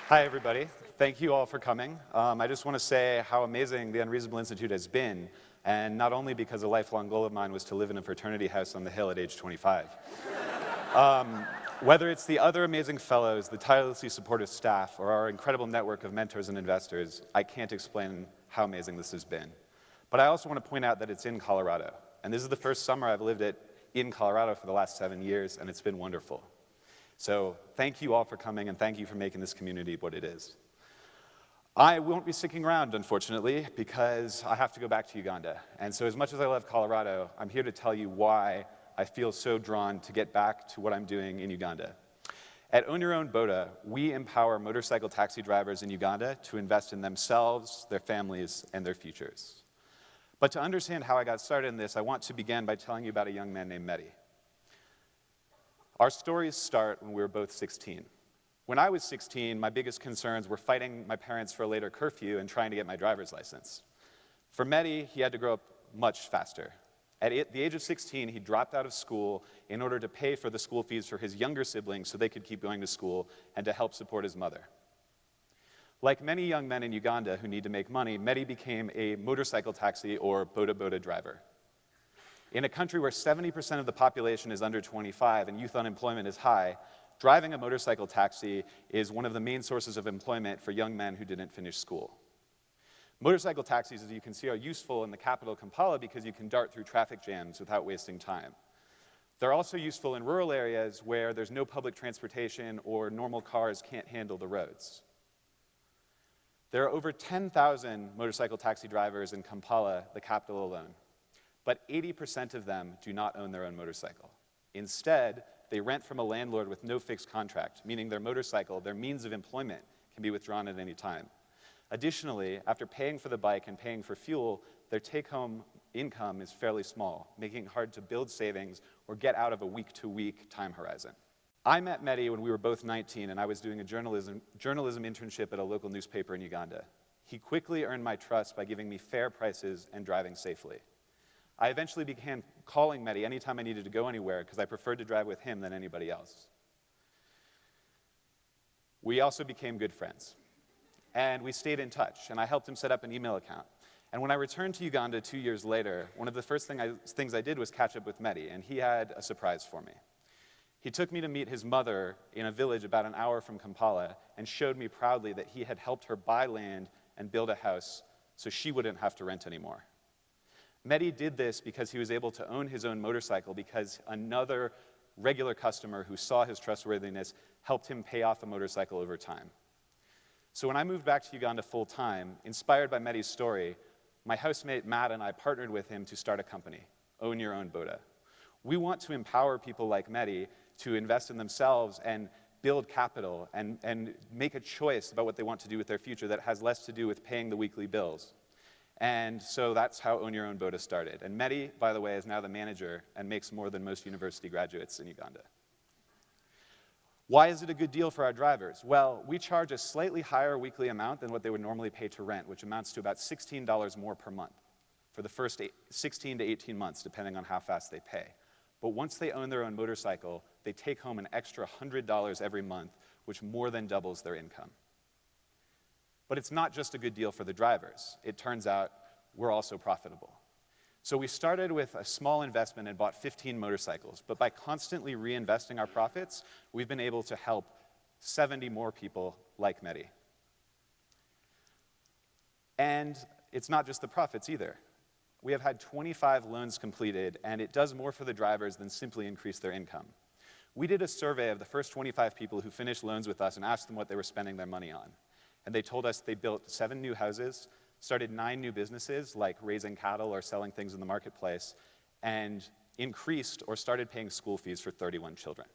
Hi, everybody. Thank you all for coming. I just want to say how amazing the Unreasonable Institute has been, and not only because a lifelong goal of mine was to live in a fraternity house on the Hill at age 25. Whether it's the other amazing fellows, the tirelessly supportive staff, or our incredible network of mentors and investors, I can't explain how amazing this has been. But I also want to point out that it's in Colorado, and this is the first summer I've lived in Colorado for the last 7 years, and it's been wonderful. So thank you all for coming, and thank you for making this community what it is. I won't be sticking around, unfortunately, because I have to go back to Uganda. And so as much as I love Colorado, I'm here to tell you why I feel so drawn to get back to what I'm doing in Uganda. At Own Your Own Boda, we empower motorcycle taxi drivers in Uganda to invest in themselves, their families, and their futures. But to understand how I got started in this, I want to begin by telling you about a young man named Mehdi. Our stories start when we were both 16. When I was 16, my biggest concerns were fighting my parents for a later curfew and trying to get my driver's license. For Mehdi, he had to grow up much faster. At the age of 16, he dropped out of school in order to pay for the school fees for his younger siblings so they could keep going to school and to help support his mother. Like many young men in Uganda who need to make money, Mehdi became a motorcycle taxi or boda boda driver. In a country where 70% of the population is under 25 and youth unemployment is high, driving a motorcycle taxi is one of the main sources of employment for young men who didn't finish school. Motorcycle taxis, as you can see, are useful in the capital, Kampala, because you can dart through traffic jams without wasting time. They're also useful in rural areas where there's no public transportation or normal cars can't handle the roads. There are over 10,000 motorcycle taxi drivers in Kampala, the capital alone. But 80% of them do not own their own motorcycle. Instead, they rent from a landlord with no fixed contract, meaning their motorcycle, their means of employment, can be withdrawn at any time. Additionally, after paying for the bike and paying for fuel, their take-home income is fairly small, making it hard to build savings or get out of a week-to-week time horizon. I met Mehdi when we were both 19, and I was doing a journalism internship at a local newspaper in Uganda. He quickly earned my trust by giving me fair prices and driving safely. I eventually began calling Mehdi anytime I needed to go anywhere because I preferred to drive with him than anybody else. We also became good friends, and we stayed in touch, and I helped him set up an email account. And when I returned to Uganda 2 years later, one of the first things I did was catch up with Mehdi, and he had a surprise for me. He took me to meet his mother in a village about an hour from Kampala and showed me proudly that he had helped her buy land and build a house so she wouldn't have to rent anymore. Mehdi did this because he was able to own his own motorcycle because another regular customer who saw his trustworthiness helped him pay off a motorcycle over time. So when I moved back to Uganda full-time, inspired by Mehdi's story, my housemate Matt and I partnered with him to start a company, Own Your Own Boda. We want to empower people like Mehdi to invest in themselves and build capital and make a choice about what they want to do with their future that has less to do with paying the weekly bills. And so that's how Own Your Own Boda started. And Mehdi, by the way, is now the manager and makes more than most university graduates in Uganda. Why is it a good deal for our drivers? Well, we charge a slightly higher weekly amount than what they would normally pay to rent, which amounts to about $16 more per month for the first 16 to 18 months, depending on how fast they pay. But once they own their own motorcycle, they take home an extra $100 every month, which more than doubles their income. But it's not just a good deal for the drivers. It turns out we're also profitable. So we started with a small investment and bought 15 motorcycles, but by constantly reinvesting our profits, we've been able to help 70 more people like Mehdi. And it's not just the profits either. We have had 25 loans completed, and it does more for the drivers than simply increase their income. We did a survey of the first 25 people who finished loans with us and asked them what they were spending their money on. And they told us they built 7 new houses, started 9 new businesses like raising cattle or selling things in the marketplace, and increased or started paying school fees for 31 children.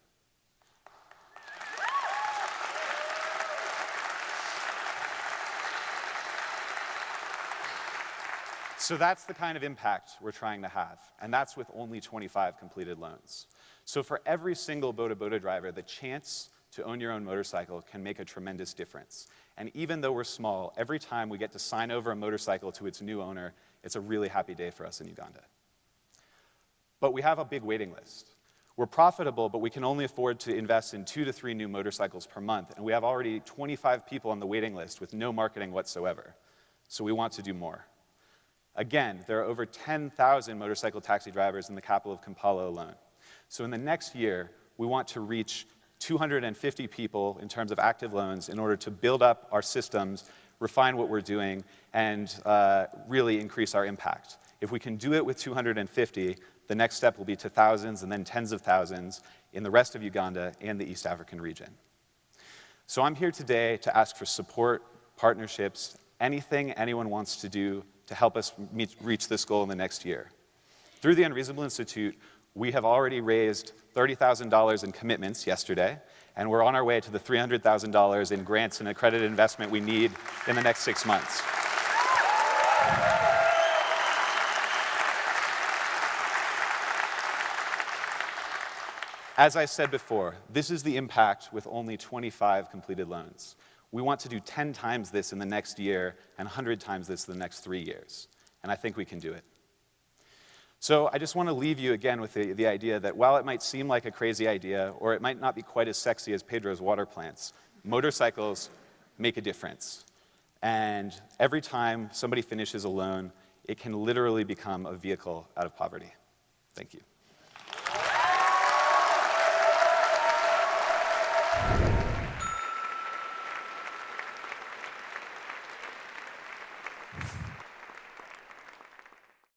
So that's the kind of impact we're trying to have, and that's with only 25 completed loans. So for every single boda boda driver, the chance to own your own motorcycle can make a tremendous difference. And even though we're small, every time we get to sign over a motorcycle to its new owner, it's a really happy day for us in Uganda. But we have a big waiting list. We're profitable, but we can only afford to invest in 2 to 3 new motorcycles per month, and we have already 25 people on the waiting list with no marketing whatsoever. So we want to do more. Again, there are over 10,000 motorcycle taxi drivers in the capital of Kampala alone. So in the next year, we want to reach 250 people in terms of active loans in order to build up our systems, refine what we're doing, and really increase our impact. If we can do it with 250, the next step will be to thousands and then tens of thousands in the rest of Uganda and the East African region. So I'm here today to ask for support, partnerships, anything anyone wants to do to help us reach this goal in the next year. Through the Unreasonable Institute, we have already raised $30,000 in commitments yesterday, and we're on our way to the $300,000 in grants and accredited investment we need in the next 6 months. As I said before, this is the impact with only 25 completed loans. We want to do 10 times this in the next year and 100 times this in the next 3 years, and I think we can do it. So I just want to leave you again with the idea that while it might seem like a crazy idea, or it might not be quite as sexy as Pedro's water plants, motorcycles make a difference. And every time somebody finishes a loan, it can literally become a vehicle out of poverty. Thank you.